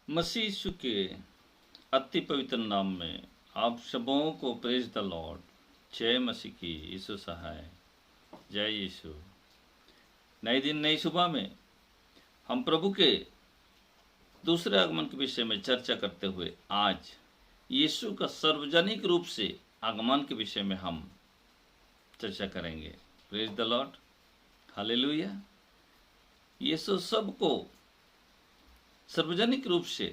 मसीह यीशु के अति पवित्र नाम में आप सबों को प्रेज द लॉर्ड। जय मसीह की। यीशु सहाय। जय यीशु। नए दिन नई सुबह में हम प्रभु के दूसरे आगमन के विषय में चर्चा करते हुए आज यीशु का सार्वजनिक रूप से आगमन के विषय में हम चर्चा करेंगे। Praise the Lord. हालेलुया। यीशु सबको सार्वजनिक रूप से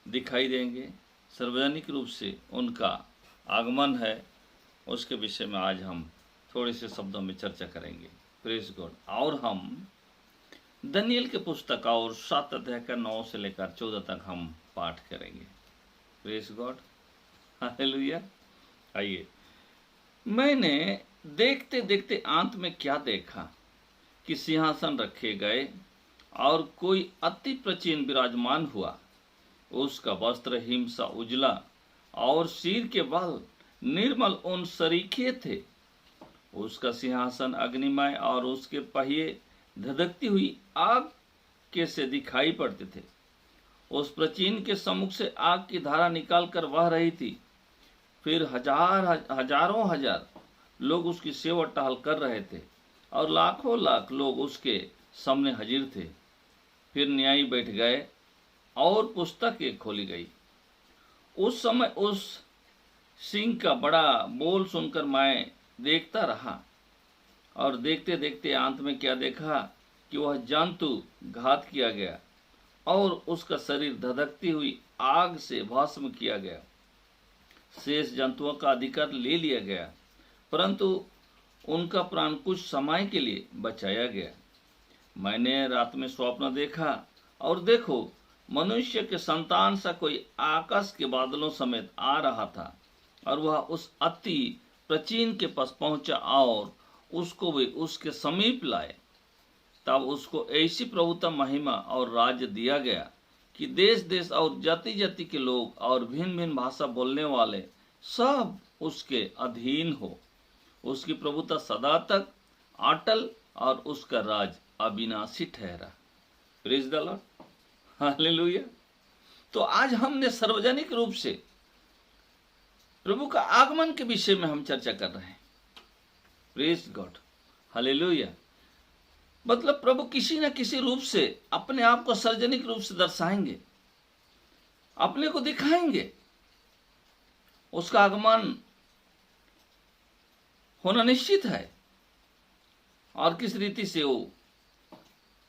दिखाई देंगे। सार्वजनिक रूप से उनका आगमन है, उसके विषय में आज हम थोड़े से शब्दों में चर्चा करेंगे। Praise God. और हम दानियेल के पुस्तक और 7 अध्याय का 9 से लेकर 14 तक हम पाठ करेंगे। Praise God. हालेलुया। आइए। मैंने देखते देखते अंत में क्या देखा कि सिंहासन रखे गए और कोई अति प्राचीन विराजमान हुआ। उसका वस्त्र हिमसा उजला और सिर के बाल निर्मल उन सरीखे थे। उसका सिंहासन अग्निमय और उसके पहिए धधकती हुई आग के से दिखाई पड़ते थे। उस प्राचीन के सम्मुख से आग की धारा निकालकर बह रही थी। फिर हजारों हजार लोग उसकी सेवा टहल कर रहे थे और लाखों लाख लोग उसके सामने हाजिर थे। फिर न्यायी बैठ गए और पुस्तकें खोली गई। उस समय उस सिंह का बड़ा बोल सुनकर मैं देखता रहा और देखते देखते अंत में क्या देखा कि वह जंतु घात किया गया और उसका शरीर धधकती हुई आग से भस्म किया गया। शेष जंतुओं का अधिकार ले लिया गया, परंतु उनका प्राण कुछ समय के लिए बचाया गया। मैंने रात में स्वप्न देखा और देखो, मनुष्य के संतान सा कोई आकाश के बादलों समेत आ रहा था और वह उस अति प्राचीन के पास पहुंचा और उसको भी उसके समीप लाए। तब उसको ऐसी प्रभुता, महिमा और राज्य दिया गया कि देश देश और जाति जाति के लोग और भिन्न भिन्न भाषा बोलने वाले सब उसके अधीन हो। उसकी प्रभुता सदा तक अटल और उसका राज अविनाशी ठहरा। Praise the Lord. हालेलुया। तो आज हमने सार्वजनिक रूप से प्रभु का आगमन के विषय में हम चर्चा कर रहे हैं। Praise God. हालेलुया। मतलब प्रभु किसी न किसी रूप से अपने आप को सार्वजनिक रूप से दर्शाएंगे, अपने को दिखाएंगे। उसका आगमन होना निश्चित है और किस रीति से वो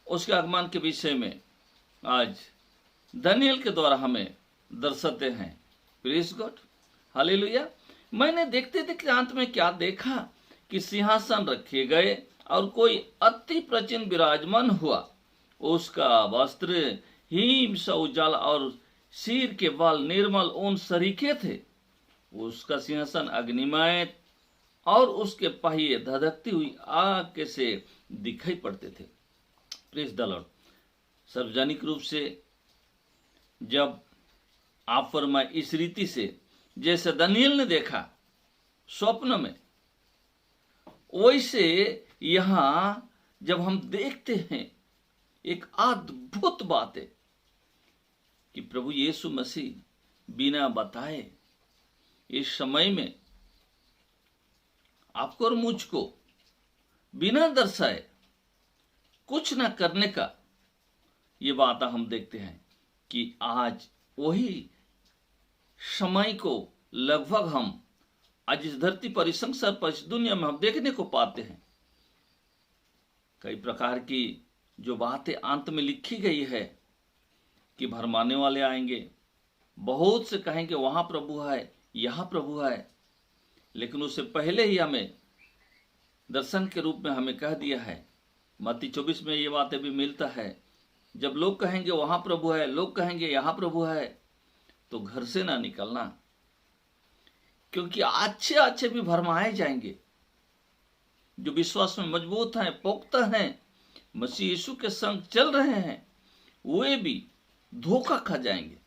उसके आगमन के विषय में आज दानियेल के द्वारा हमें दर्शाते हैं। Praise God. हालेलुया। मैंने देखते देखते अंत में क्या देखा कि सिंहासन रखे गए और कोई अति प्राचीन विराजमान हुआ। उसका वस्त्र हिम सा उजाला और सिर के बाल निर्मल ऊन सरीखे थे। उसका सिंहासन अग्निमय और उसके पहिए धधकती हुई आग के से दिखाई पड़ते थे। Praise the Lord. सार्वजनिक रूप से जब आप और मैं इस रीति से, जैसे दानियेल ने देखा स्वप्न में, वैसे यहां जब हम देखते हैं, एक अद्भुत बात है कि प्रभु यीशु मसीह बिना बताए इस समय में आपको और मुझको बिना दर्शाए कुछ न करने का ये बात हम देखते हैं कि आज वही समय को लगभग हम आज इस धरती पर, इस संसार पर, इस दुनिया में हम देखने को पाते हैं। कई प्रकार की जो बातें अंत में लिखी गई है कि भरमाने वाले आएंगे, बहुत से कहेंगे वहां प्रभु है, यहां प्रभु है, लेकिन उससे पहले ही हमें दर्शन के रूप में हमें कह दिया है। मत्ती 24 में ये बातें भी मिलता है। जब लोग कहेंगे वहां प्रभु है, लोग कहेंगे यहां प्रभु है, तो घर से ना निकलना, क्योंकि अच्छे अच्छे भी भरमाए जाएंगे। जो विश्वास में मजबूत हैं, पुख्ता हैं, मसीह यीशु के संग चल रहे हैं, वे भी धोखा खा जाएंगे।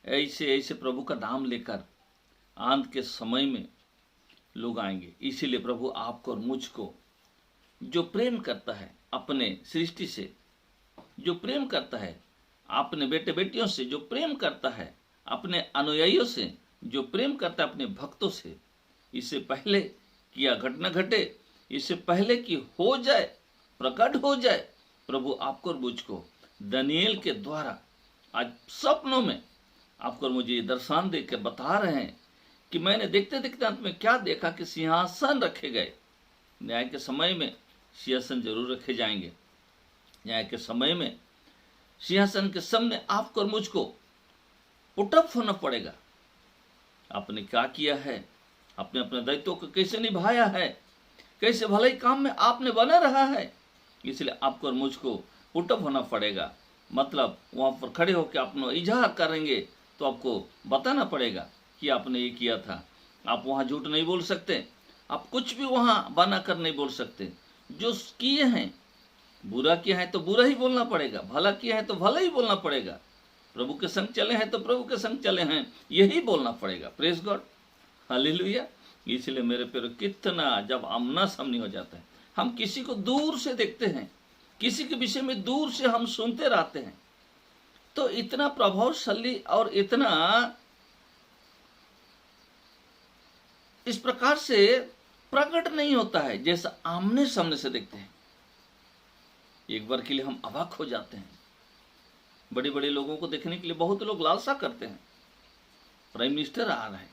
ऐसे ऐसे प्रभु का नाम लेकर अंत के समय में लोग आएंगे। इसीलिए प्रभु आपको और मुझको, जो प्रेम करता है अपने सृष्टि से, जो प्रेम करता है अपने बेटे बेटियों से जो प्रेम करता है, अपने अनुयायियों से जो प्रेम करता है, अपने भक्तों से, इससे पहले कि यह घटना घटे, इससे पहले कि हो जाए, प्रकट हो जाए, प्रभु आपको और मुझको दानियेल के द्वारा आज सपनों में आपको और मुझे ये दर्शन देकर बता रहे हैं कि मैंने देखते देखते अंत में क्या देखा कि सिंहासन रखे गए। न्याय के समय में सिंहासन जरूर रखे जाएंगे। न्याय के समय में सिंहासन के सामने आपको और मुझको पुटअप होना पड़ेगा। आपने क्या किया है, आपने अपने दायित्व को कैसे निभाया है, कैसे भलाई काम में आपने बना रहा है, इसलिए आपको और मुझको पुटअप होना पड़ेगा। मतलब वहां पर खड़े होकर अपना इजहार करेंगे तो आपको बताना पड़ेगा कि आपने ये किया था। आप वहां झूठ नहीं बोल सकते, आप कुछ भी वहां बना कर नहीं बोल सकते। जो किए हैं, बुरा किया है तो बुरा ही बोलना पड़ेगा, भला किया है तो भला ही बोलना पड़ेगा। प्रभु के संग चले हैं तो प्रभु के संग चले हैं, यही बोलना पड़ेगा। Praise God, hallelujah. इसलिए मेरे प्यारे, कितना जब आमना सामनी हो जाता है, हम किसी को दूर से देखते हैं, किसी के विषय में दूर से हम सुनते रहते हैं, तो इतना प्रभावशाली और इतना इस प्रकार से प्रकट नहीं होता है जैसा आमने सामने से देखते हैं। एक बार के लिए हम अवाक हो जाते हैं। बड़े बड़े लोगों को देखने के लिए बहुत लोग लालसा करते हैं। प्राइम मिनिस्टर आ रहे हैं,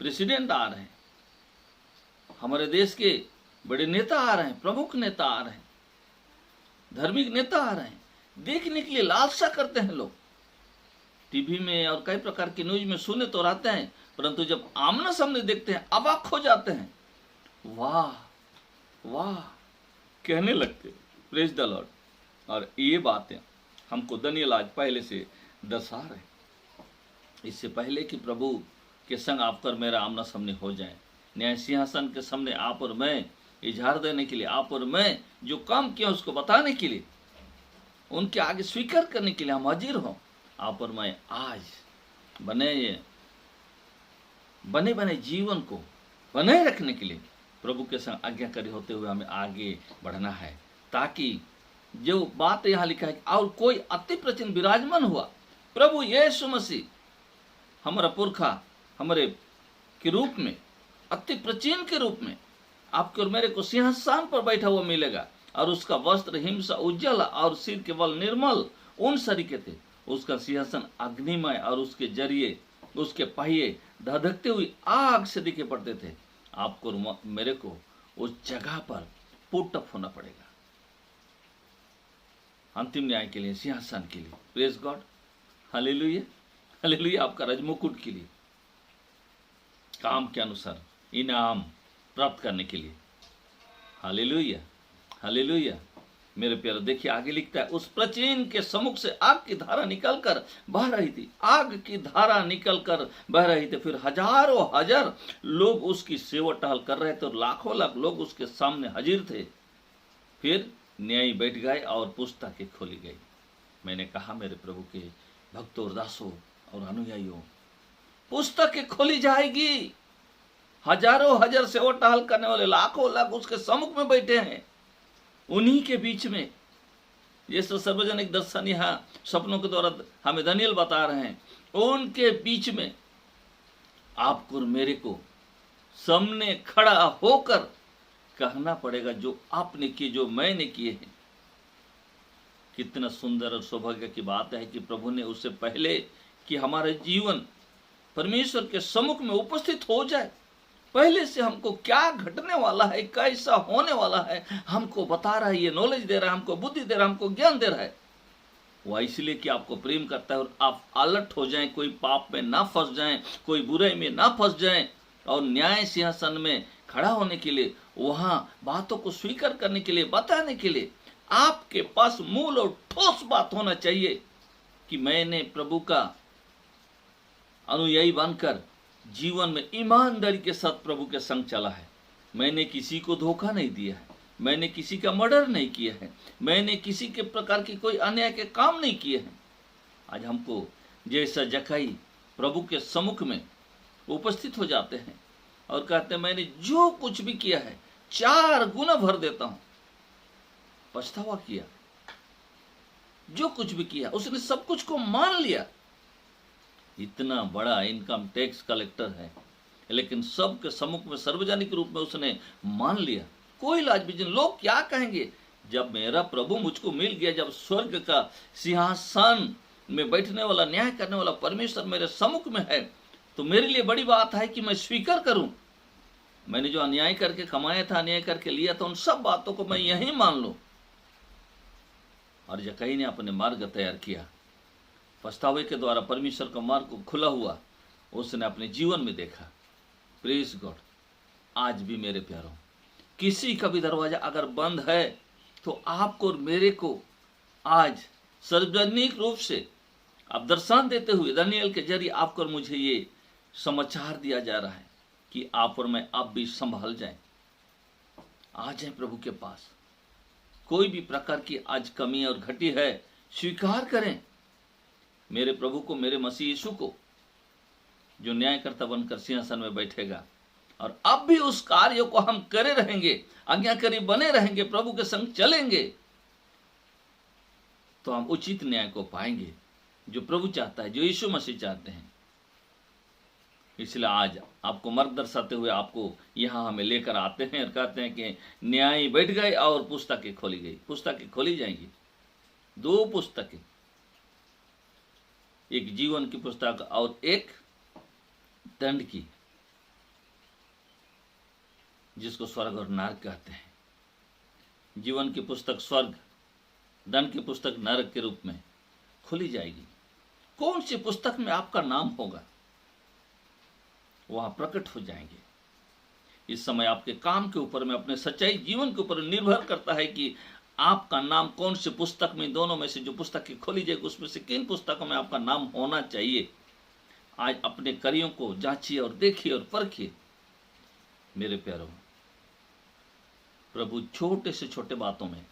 प्रेसिडेंट आ रहे हैं, हमारे देश के बड़े नेता आ रहे हैं, प्रमुख नेता आ रहे हैं, धार्मिक नेता आ रहे हैं, देखने के लिए लालसा करते हैं लोग। टीवी में और कई प्रकार की न्यूज में सुने तो रहते हैं, परंतु जब आमना सामने देखते हैं अवाक हो जाते हैं। वाह वाह कहने लगते। Praise the Lord. और ये बातें हमको दानियेल आज पहले से दर्शा रहे, इससे पहले कि प्रभु के संग आप और मेरा आमना सामने हो जाए, न्याय सिंहासन के सामने आप और मैं इजहार देने के लिए, आप और मैं जो काम किया उसको बताने के लिए, उनके आगे स्वीकार करने के लिए हम हाजिर हों। आप और मैं आज बने बने जीवन को बनाए रखने के लिए प्रभु के संग आज्ञाकारी होते हुए हमें आगे बढ़ना है, ताकि जो बात यहाँ लिखा है और कोई अति प्राचीन विराजमान हुआ, प्रभु यीशु मसीह हमारा पुरखा हमारे के रूप में, अति प्राचीन के रूप में आपके और मेरे को सिंहासन पर बैठा हुआ मिलेगा, और उसका वस्त्र हिमसा उज्जवल और सिर के बल निर्मल उन सरीखे थे। उसका सिंहासन अग्निमय और उसके जरिए उसके पहिए धधकते हुए आग से दिखे पड़ते थे। आपको और मेरे को उस जगह पर पुटअप होना पड़ेगा अंतिम न्याय के लिए, सिंहासन के लिए। Praise God, hallelujah hallelujah. आपका राजमुकुट के लिए, काम के अनुसार इनाम प्राप्त करने के लिए। Hallelujah hallelujah. मेरे प्यारे, देखिए आगे लिखता है, उस प्राचीन के सम्मुख से आग की धारा निकलकर बह रही थी। आग की धारा निकलकर बह रही थी। फिर हजारों हजार लोग उसकी सेवा टहल कर रहे थे और लाखों लाख लोग उसके सामने हाजिर थे। फिर न्यायी बैठ गए और पुस्तकें खोली गई। मैंने कहा मेरे प्रभु के भक्तों और दासों और अनुयायियों, पुस्तकें खोली जाएगी। हजारों हजार सेवा टहल करने वाले लाखों लाख उसके सम्मुख में बैठे हैं। उन्हीं के बीच में ये सार्वजनिक दर्शन यहाँ सपनों के द्वारा हमें दानियेल बता रहे हैं, उनके बीच में आपको और मेरे को सामने खड़ा होकर कहना पड़ेगा जो आपने किए, जो मैंने किए हैं। कितना सुंदर और सौभाग्य की बात है कि प्रभु ने उससे पहले कि हमारा जीवन परमेश्वर के सम्मुख में उपस्थित हो जाए, पहले से हमको क्या घटने वाला है, कैसा होने वाला है, हमको बता रहा है, ये नॉलेज दे रहा है, हमको बुद्धि दे रहा है, हमको ज्ञान दे रहा है। वह इसलिए कि आपको प्रेम करता है और आप अलर्ट हो जाएं, कोई पाप में ना फंस जाएं, कोई बुराई में ना फंस जाएं, और न्याय सिंहासन में खड़ा होने के लिए, वहां बातों को स्वीकार करने के लिए, बताने के लिए आपके पास मूल और ठोस बात होना चाहिए कि मैंने प्रभु का अनुयायी बनकर जीवन में ईमानदारी के साथ प्रभु के संग चला है। मैंने किसी को धोखा नहीं दिया है, मैंने किसी का मर्डर नहीं किया है, मैंने किसी के प्रकार की कोई अन्याय के काम नहीं किए हैं। आज हमको जैसा जखाई प्रभु के सम्मुख में उपस्थित हो जाते हैं और कहते हैं मैंने जो कुछ भी किया है 4 गुना भर देता हूं, पछतावा किया, जो कुछ भी किया उसने सब कुछ को मान लिया। इतना बड़ा इनकम टैक्स कलेक्टर है, लेकिन सबके सम्मुख में सार्वजनिक रूप में उसने मान लिया। कोई लाज भी, लोग क्या कहेंगे? जब मेरा प्रभु मुझको मिल गया, जब स्वर्ग का सिंहासन में बैठने वाला, न्याय करने वाला परमेश्वर मेरे सम्मुख में है, तो मेरे लिए बड़ी बात है कि मैं स्वीकार करूं। मैंने जो अन्याय करके कमाया था, अन्याय करके लिया था, उन सब बातों को मैं यहीं मान लूं। और जक्कई ने अपने मार्ग तैयार किया, पछतावे के द्वारा परमेश्वर का मार्ग को खुला हुआ उसने अपने जीवन में देखा। Praise God. आज भी मेरे प्यारों, किसी का भी दरवाजा अगर बंद है तो आपको और मेरे को आज सार्वजनिक रूप से अब दर्शन देते हुए दानियल के जरिए आपको और मुझे ये समाचार दिया जा रहा है कि आप और मैं अब भी संभल जाएं, आ जाएं प्रभु के पास। कोई भी प्रकार की आज कमी और घटी है, स्वीकार करें मेरे प्रभु को, मेरे मसीह यीशु को, जो न्यायकर्ता बनकर सिंहासन में बैठेगा। और अब भी उस कार्य को हम करे रहेंगे, आज्ञाकारी बने रहेंगे, प्रभु के संग चलेंगे, तो हम उचित न्याय को पाएंगे जो प्रभु चाहता है, जो यीशु मसीह चाहते हैं। इसलिए आज आपको मार्ग दर्शाते हुए आपको यहां हमें लेकर आते हैं और कहते हैं कि न्याय बैठ गए और पुस्तकें खोली गई। पुस्तकें खोली जाएंगी, 2 पुस्तकें, एक जीवन की पुस्तक और एक दंड की, जिसको स्वर्ग और नरक कहते हैं। जीवन की पुस्तक स्वर्ग, दंड की पुस्तक नरक के रूप में खुली जाएगी। कौन सी पुस्तक में आपका नाम होगा, वहां प्रकट हो जाएंगे। इस समय आपके काम के ऊपर में, अपने सच्चाई जीवन के ऊपर निर्भर करता है कि आपका नाम कौन सी पुस्तक में, दोनों में से जो पुस्तकें खोली जाएगी उसमें से किन पुस्तकों में आपका नाम होना चाहिए। आज अपने कार्यों को जांचिए और देखिए और परखिए। मेरे प्यारों, प्रभु छोटे से छोटे बातों में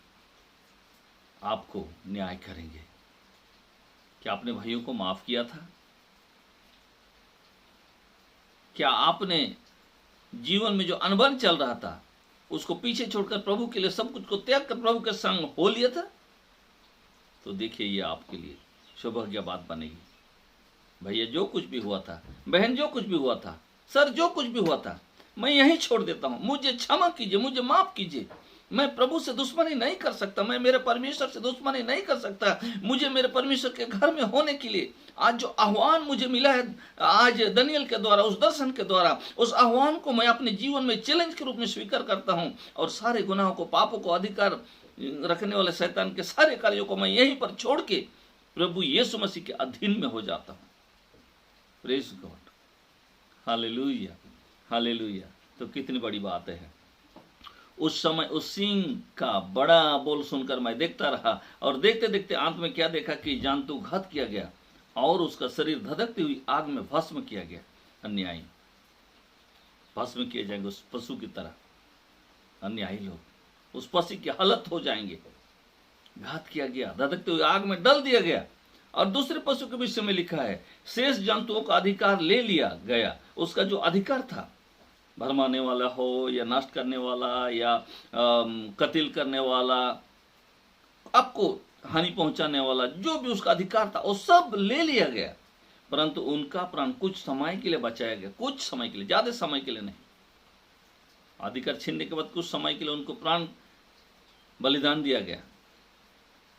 आपको न्याय करेंगे। क्या आपने भाइयों को माफ किया था? क्या आपने जीवन में जो अनबन चल रहा था उसको पीछे छोड़कर प्रभु के लिए सब कुछ को त्याग कर प्रभु के संग हो लिया था? तो देखिए, ये आपके लिए सौभाग्य बात बनेगी। भैया जो कुछ भी हुआ था, बहन जो कुछ भी हुआ था, सर जो कुछ भी हुआ था, मैं यहीं छोड़ देता हूं। मुझे क्षमा कीजिए, मुझे माफ कीजिए। मैं प्रभु से दुश्मनी नहीं कर सकता, मैं मेरे परमेश्वर से दुश्मनी नहीं कर सकता। मुझे मेरे परमेश्वर के घर में होने के लिए आज जो आह्वान मुझे मिला है, आज दानियल के द्वारा, उस दर्शन के द्वारा, उस आह्वान को मैं अपने जीवन में चैलेंज के रूप में स्वीकार करता हूं। और सारे गुनाहों को, पापों को, अधिकार रखने वाले शैतान के सारे कार्यों को मैं यहीं पर छोड़ के प्रभु यीशु मसीह के अधीन में हो जाता हूं। Praise God, hallelujah, hallelujah. तो कितनी बड़ी बात है। उस समय उस सिंह का बड़ा बोल सुनकर मैं देखता रहा, और देखते देखते अंत में क्या देखा कि जंतु घात किया गया और उसका शरीर धधकती हुई आग में भस्म किया गया। अन्यायी भस्म किए जाएंगे उस पशु की तरह। अन्यायी लोग उस पशु की हालत हो जाएंगे। घात किया गया, धधकते हुए आग में डाल दिया गया। और दूसरे पशु के विषय में लिखा है, शेष जंतुओं का अधिकार ले लिया गया। उसका जो अधिकार था, भरमाने वाला हो या नष्ट करने वाला या कत्ल करने वाला, आपको हानि पहुंचाने वाला, जो भी उसका अधिकार था वो सब ले लिया गया। परंतु उनका प्राण कुछ समय के लिए बचाया गया, कुछ समय के लिए, ज्यादा समय के लिए नहीं। अधिकार छीनने के बाद कुछ समय के लिए उनको प्राण बलिदान दिया गया,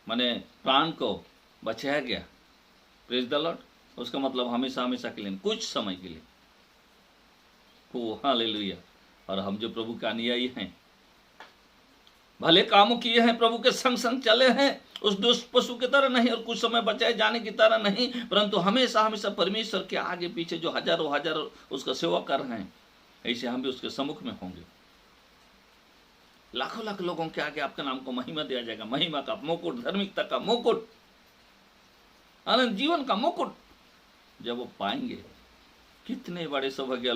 माने प्राण को बचाया गया। Praise the Lord. उसका मतलब हमेशा हमेशा के लिए, कुछ समय के लिए। हालेलुया। और हम जो प्रभु के अनुयायी हैं, भले कामों किए हैं, प्रभु के संग संग चले हैं, उस दुष्ट पशु की तरह नहीं और कुछ समय बचाए जाने की तरह नहीं, परंतु हमेशा हमेशा परमेश्वर के आगे पीछे जो हजारों हजारों उसका सेवा कर रहे हैं, ऐसे हम भी उसके सम्मुख में होंगे। लाखों लाख लोगों के आगे आपके नाम को महिमा दिया जाएगा। महिमा का मुकुट, धार्मिकता का मुकुट, आनंद जीवन का मुकुट जब वो पाएंगे। कितने बड़े सौभाग्य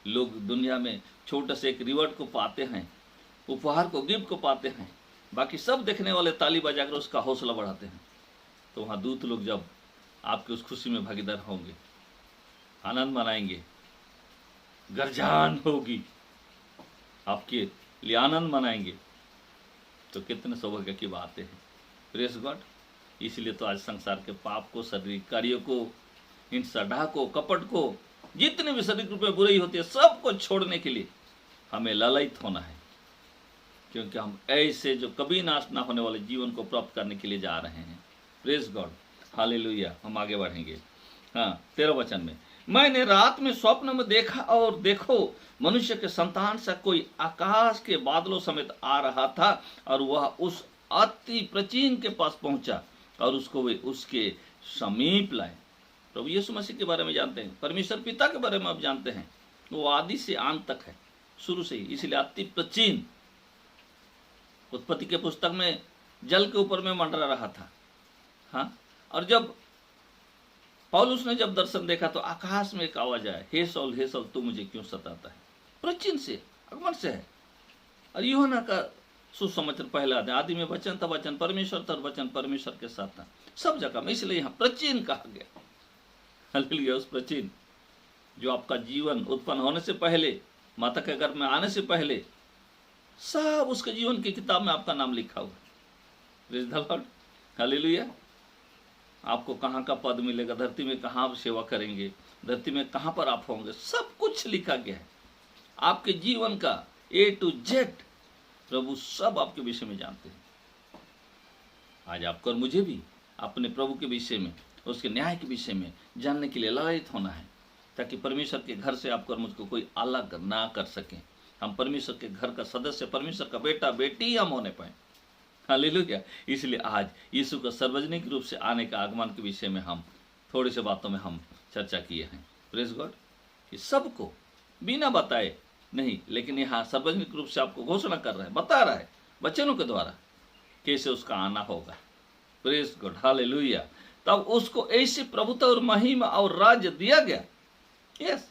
लोग दुनिया में छोटे से एक रिवॉर्ड को पाते हैं, उपहार को, गिफ्ट को पाते हैं, बाकी सब देखने वाले ताली बजाकर उसका हौसला बढ़ाते हैं। तो वहाँ दूत लोग जब आपके उस खुशी में भागीदार होंगे, आनंद मनाएंगे, गर्जान होगी, आपके लिए आनंद मनाएंगे, तो कितने सौभाग्य की बातें हैं। Praise God. इसलिए तो आज संसार के पाप को, शारीरिक कार्यों को, हिंसा, डाको, कपट को, जितने भी शारीरिक रूप में बुराई होती है, सबको छोड़ने के लिए हमें लालयित होना है, क्योंकि हम ऐसे जो कभी नाश ना होने वाले जीवन को प्राप्त करने के लिए जा रहे हैं। Praise God, hallelujah. हम आगे बढ़ेंगे। हाँ, 13 वचन में, मैंने रात में स्वप्न में देखा और देखो मनुष्य के संतान से कोई आकाश के बादलों समेत आ रहा था, और वह उस अति प्राचीन के पास पहुंचा और उसको वे उसके समीप लाए। प्रभु यीशु मसीह के बारे में जानते हैं, परमेश्वर पिता के बारे में आप जानते हैं, वो आदि से अंत तक है, शुरू से ही, इसलिए अति प्राचीन। उत्पत्ति के पुस्तक में जल के ऊपर में मंडरा रहा था। हाँ, और जब पौलुस ने जब दर्शन देखा तो आकाश में एक आवाज आया, हे सौल तू मुझे क्यों सताता है। प्राचीन से, आगमन से है। और यूहन्ना का सुसमाचार पहला अध्याय, आदि में वचन था, वचन परमेश्वर था, वचन परमेश्वर के साथ था, सब जगह में, इसलिए यहाँ प्राचीन कहा गया। हालेलुया। उस प्राचीन जो आपका जीवन उत्पन्न होने से पहले, माता के गर्भ में आने से पहले, सब उसके जीवन की किताब में आपका नाम लिखा हुआ है। Praise the Lord, hallelujah. आपको कहाँ का पद मिलेगा, धरती में कहाँ आप सेवा करेंगे, धरती में कहाँ पर आप होंगे, सब कुछ लिखा गया है। आपके जीवन का A to Z प्रभु सब आपके विषय में जानते हैं। आज आपको और मुझे भी अपने प्रभु के विषय में, उसके न्याय के विषय में जानने के लिए लालयित होना है, ताकि परमेश्वर के घर से आपको और मुझको कोई अलग ना कर सके। हम परमेश्वर के घर का सदस्य, परमेश्वर का बेटा बेटी हम होने पाए। हालेलुया। इसलिए आज यीशु का सार्वजनिक रूप से आने का आगमन के विषय में हम थोड़ी सी बातों में हम चर्चा किए हैं। प्रेज गॉड, कि सबको बिना बताए नहीं, लेकिन यहाँ सार्वजनिक रूप से आपको घोषणा कर रहा है, बता रहा है वचनों के द्वारा कैसे उसका आना होगा। Praise God, hallelujah. तब उसको ऐसी प्रभुता और महिमा और राज्य दिया गया। यस,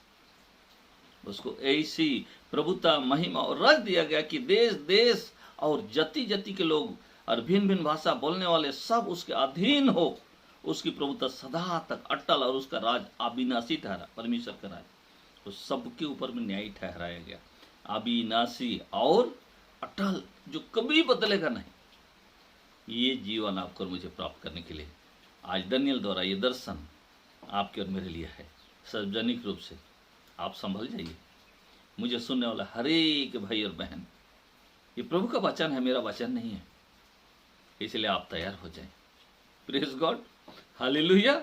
उसको ऐसी प्रभुता, महिमा और राज्य दिया गया कि देश देश और जाति जाति के लोग और भिन्न भिन्न भाषा बोलने वाले सब उसके अधीन हो। उसकी प्रभुता सदा तक अटल और उसका राज अविनाशी ठहरा। परमेश्वर का राज तो सबके ऊपर में न्याय ठहराया गया, अविनाशी और अटल, जो कभी बदलेगा नहीं। ये जीवन आपको और मुझे प्राप्त करने के लिए आज दानियेल द्वारा ये दर्शन आपके और मेरे लिए है। सार्वजनिक रूप से आप संभल जाइए। मुझे सुनने वाला हर एक भाई और बहन, ये प्रभु का वचन है, मेरा वचन नहीं है, इसलिए आप तैयार हो जाएं। Praise God, hallelujah.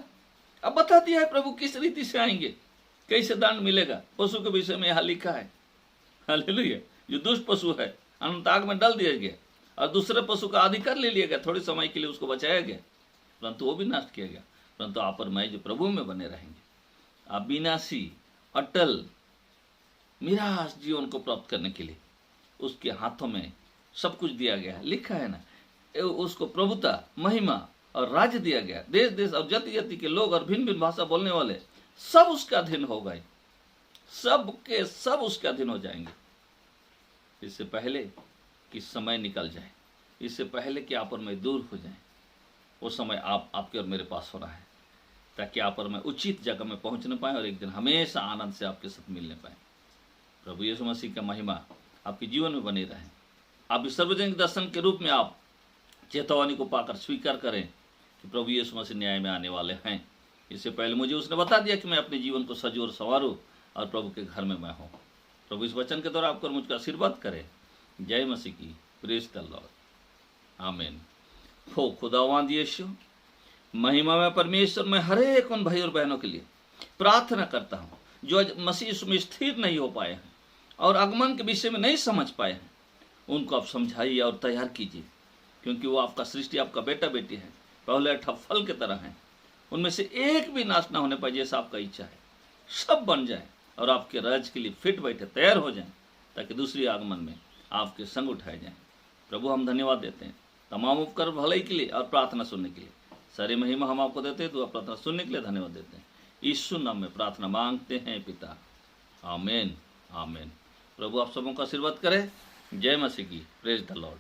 अब बता दिया है प्रभु किस रीति से आएंगे, कैसे दंड मिलेगा। पशु के विषय में यहाँ लिखा है, हालेलुया। जो दुष्ट पशु है अनंत आग में डाल दिया गया और दूसरे पशु का अधिकार ले लिया गया, थोड़े समय के लिए उसको बचाया गया, परंतु वो भी नष्ट किया गया। परंतु आप और मैं जो प्रभु में बने रहेंगे, अविनाशी अटल निराश जीवन को प्राप्त करने के लिए उसके हाथों में सब कुछ दिया गया है। लिखा है ना, उसको प्रभुता, महिमा और राज्य दिया गया। देश देश और जाति जाति के लोग और भिन्न भिन्न भाषा बोलने वाले सब उसके अधीन हो गए, सब के सब उसके अधीन हो जाएंगे। इससे पहले कि समय निकल जाए, इससे पहले कि आप और मैं दूर हो जाए, वो समय आपके और मेरे पास हो रहा है, ताकि आप और मैं उचित जगह में पहुंचने पाए और एक दिन हमेशा आनंद से आपके साथ मिलने पाए। प्रभु यीशु मसीह का महिमा आपके जीवन में बनी रहे। आप इस सार्वजनिक दर्शन के रूप में आप चेतावनी को पाकर स्वीकार करें कि प्रभु यीशु मसीह न्याय में आने वाले हैं। इससे पहले मुझे उसने बता दिया कि मैं अपने जीवन को सजो और संवारूं और प्रभु के घर में मैं हूँ। प्रभु इस वचन के द्वारा आपको मुझको आशीर्वाद करे। जय मसीह की। प्रेज द लॉर्ड, आमीन। हो खुदावंद यीशु, महिमा में परमेश्वर, मैं हर एक उन भाई और बहनों के लिए प्रार्थना करता हूँ जो आज मसीह में स्थिर नहीं हो पाए हैं और आगमन के विषय में नहीं समझ पाए हैं। उनको आप समझाइए और तैयार कीजिए, क्योंकि वो आपका सृष्टि, आपका बेटा बेटी है, पहले फल के तरह हैं। उनमें से एक भी नाश ना होने पाए, जैसा आपका इच्छा है। सब बन जाए और आपके राज के लिए फिट बैठे, तैयार हो जाएं, ताकि दूसरी आगमन में आपके संग उठाए जाएं। प्रभु हम धन्यवाद देते हैं तमाम उपकर भलाई के लिए और प्रार्थना सुनने के लिए। सारी महिमा हम आपको देते हैं, तो आप प्रार्थना सुनने के लिए धन्यवाद देते हैं। यीशु नाम में प्रार्थना मांगते हैं पिता, आमीन आमीन। प्रभु आप सबों का आशीर्वाद करे। जय मसीह की। Praise the Lord.